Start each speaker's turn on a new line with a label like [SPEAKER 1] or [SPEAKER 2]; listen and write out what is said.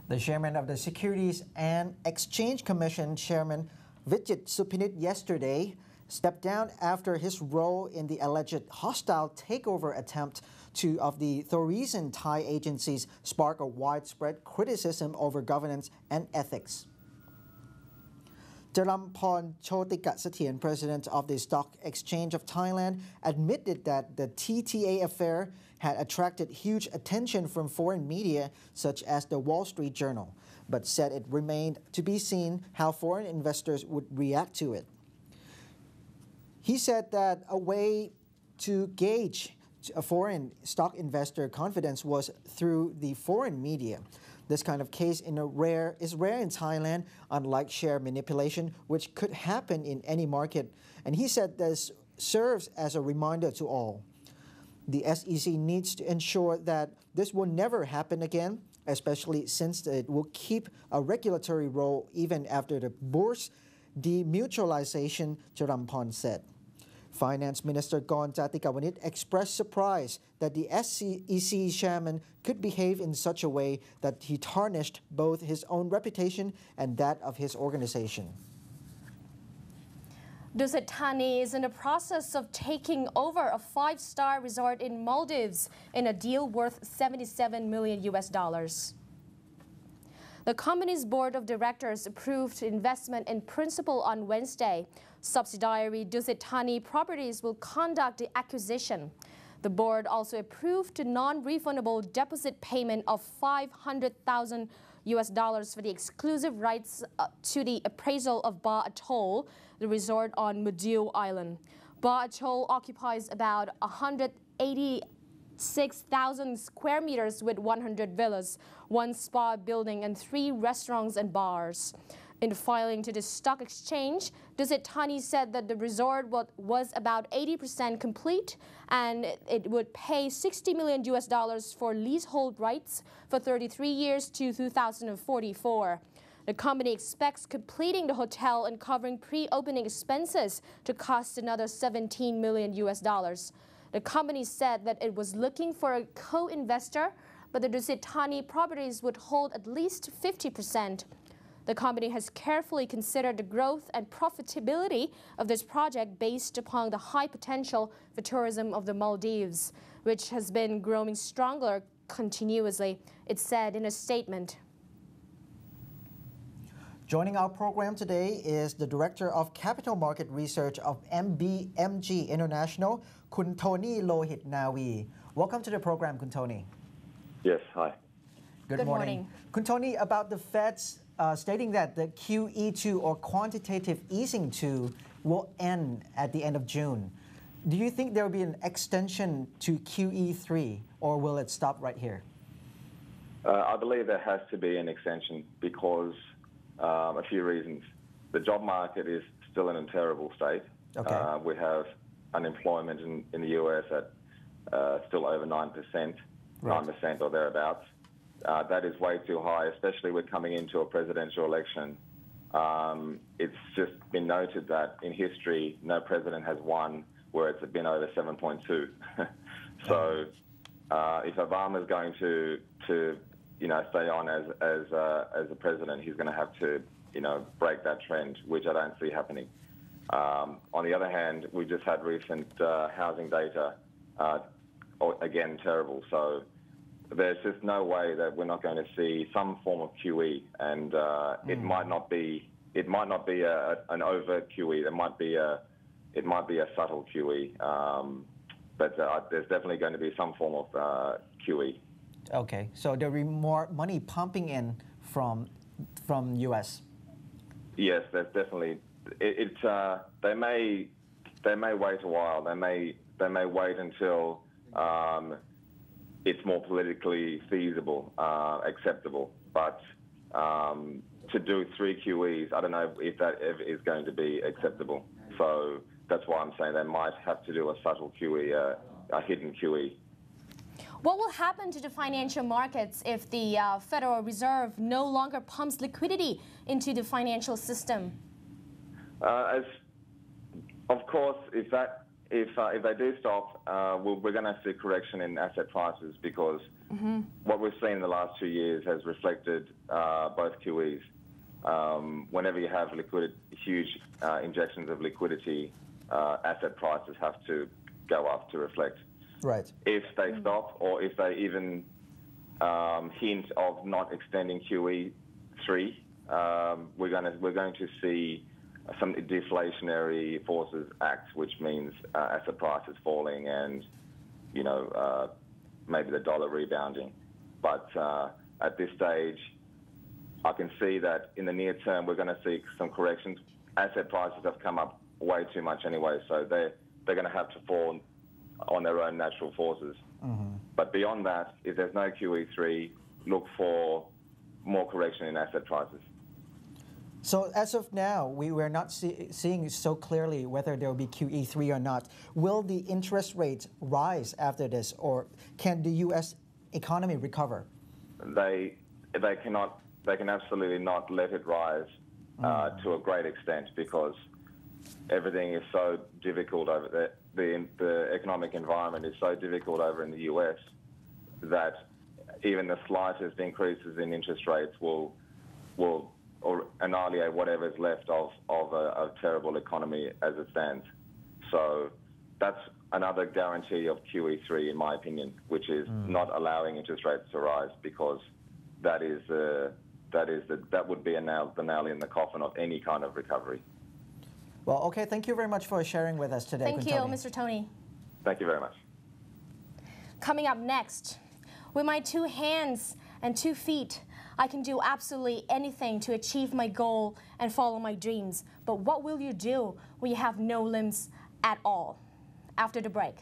[SPEAKER 1] The chairman of the Securities and Exchange Commission, Chairman Vijit Supinit, yesterday stepped down after his role in the alleged hostile takeover attempt of the tourism Thai agencies sparked a widespread criticism over governance and ethics. Jarampon Chotikasathian, president of the Stock Exchange of Thailand, admitted that the TTA affair had attracted huge attention from foreign media such as the Wall Street Journal, but said it remained to be seen how foreign investors would react to it. He said that a way to gauge a foreign stock investor confidence was through the foreign media. This kind of case is rare in Thailand, unlike share manipulation, which could happen in any market. And he said this serves as a reminder to all. The SEC needs to ensure that this will never happen again, especially since it will keep a regulatory role even after the bourse demutualization, Jarampon said. Finance Minister Gon Jatikawanit expressed surprise that the SEC chairman could behave in such a way that he tarnished both his own reputation and that of his organization.
[SPEAKER 2] Dusit Thani is in the process of taking over a five-star resort in Maldives in a deal worth $77 million. The company's board of directors approved investment in principle on Wednesday. Subsidiary Dusit Thani Properties will conduct the acquisition. The board also approved a non-refundable deposit payment of $500,000 for the exclusive rights to the appraisal of Ba Atoll, the resort on Mudew Island. Ba Atoll occupies about 186,000 square meters with 100 villas, one spa building, and 3 restaurants and bars. In the filing to the stock exchange, Dusit Thani said that the resort was about 80% complete and it would pay $60 million for leasehold rights for 33 years to 2044. The company expects completing the hotel and covering pre-opening expenses to cost another $17 million. The company said that it was looking for a co-investor, but the Dusit Thani Properties would hold at least 50%. The company has carefully considered the growth and profitability of this project based upon the high potential for tourism of the Maldives, which has been growing stronger continuously, it said in a statement.
[SPEAKER 1] Joining our program today is the Director of Capital Market Research of MBMG International, Kun Tony Lohit Nawi. Welcome to the program, Kun Tony.
[SPEAKER 3] Yes, hi.
[SPEAKER 1] Good morning. Kun Tony, about the Fed's stating that the QE2 or quantitative easing 2 will end at the end of June. Do you think there will be an extension to QE3 or will it stop right here?
[SPEAKER 3] I believe there has to be an extension because a few reasons. The job market is still in a terrible state. Okay. We have unemployment in the US at still over 9%, right. 9% or thereabouts. That is way too high, especially we're coming into a presidential election. It's just been noted that in history, no president has won where it's been over 7.2. So if Obama's going to stay on as a president, he's going to have to break that trend, which I don't see happening. On the other hand, we just had recent housing data, again terrible. So there's just no way that we're not going to see some form of QE, and it might not be an over QE. It might be a subtle QE, but there's definitely going to be some form of QE.
[SPEAKER 1] Okay, so there will be more money pumping in from US. Yes,
[SPEAKER 3] there's definitely. They may wait a while. They may wait until it's more politically feasible, acceptable. But to do 3 QEs, I don't know if that ever is going to be acceptable. So that's why I'm saying they might have to do a subtle QE, a hidden QE.
[SPEAKER 2] What will happen to the financial markets if the Federal Reserve no longer pumps liquidity into the financial system?
[SPEAKER 3] Of course, if if they do stop, we're going to see correction in asset prices because what we've seen in the last 2 years has reflected both QEs. Whenever you have huge injections of liquidity, asset prices have to go up to reflect.
[SPEAKER 1] Right.
[SPEAKER 3] If they stop, or if they even hint of not extending QE3, we're going to see some deflationary forces act, which means asset prices falling and, you know, maybe the dollar rebounding. But at this stage, I can see that in the near term, we're going to see some corrections. Asset prices have come up way too much anyway, so they're going to have to fall on their own natural forces. But beyond that, if there's no QE3, look for more correction in asset prices.
[SPEAKER 1] So as of now, we're not seeing so clearly whether there will be QE3 or not. Will the interest rates rise after this, or can the U.S. economy recover?
[SPEAKER 3] They cannot. They can absolutely not let it rise to a great extent because everything is so difficult over there. The economic environment is so difficult over in the U.S. that even the slightest increases in interest rates will annihilate whatever's left of a terrible economy as it stands. So that's another guarantee of QE3, in my opinion, which is not allowing interest rates to rise, because that would be the nail in the coffin of any kind of recovery.
[SPEAKER 1] Well, okay, thank you very much for sharing with us today.
[SPEAKER 2] Thank you, Mr. Tony.
[SPEAKER 3] Thank you very much.
[SPEAKER 2] Coming up next, with my 2 hands and 2 feet, I can do absolutely anything to achieve my goal and follow my dreams. But what will you do when you have no limbs at all? After the break.